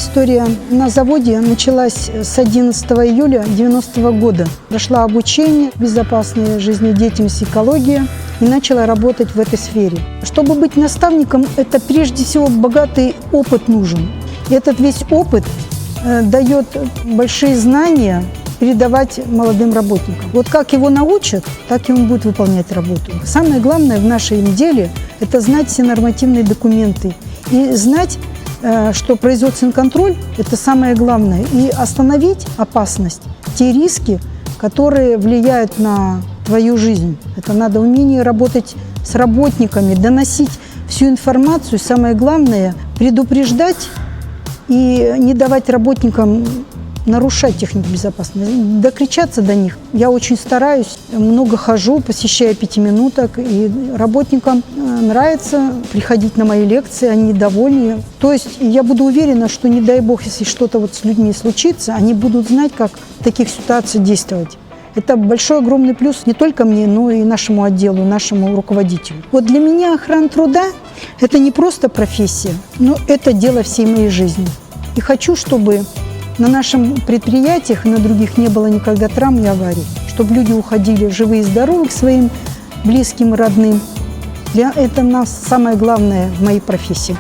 история на заводе началась с 11 июля 1990 года. Прошла обучение безопасной жизнедеятельности, экологии и начала работать в этой сфере. Чтобы быть наставником, это прежде всего богатый опыт нужен. И этот весь опыт дает большие знания передавать молодым работникам. Вот как его научат, так и он будет выполнять работу. Самое главное в нашем деле – это знать все нормативные документы и знать, что производственный контроль – это самое главное, и остановить опасность, те риски, которые влияют на твою жизнь. Это надо умение работать с работниками, доносить всю информацию, самое главное – предупреждать и не давать работникам нарушать технику безопасности, докричаться до них. Я очень стараюсь, много хожу, посещаю пятиминуток, и работникам нравится приходить на мои лекции, они довольны. То есть я буду уверена, что, не дай бог, если что-то вот с людьми случится, они будут знать, как в таких ситуациях действовать. Это большой, огромный плюс не только мне, но и нашему отделу, нашему руководителю. Вот для меня охрана труда – это не просто профессия, но это дело всей моей жизни. И хочу, чтобы на нашем предприятиях и на других не было никогда травм и аварий, чтобы люди уходили живые и здоровые к своим близким и родным. Это у нас самое главное в моей профессии.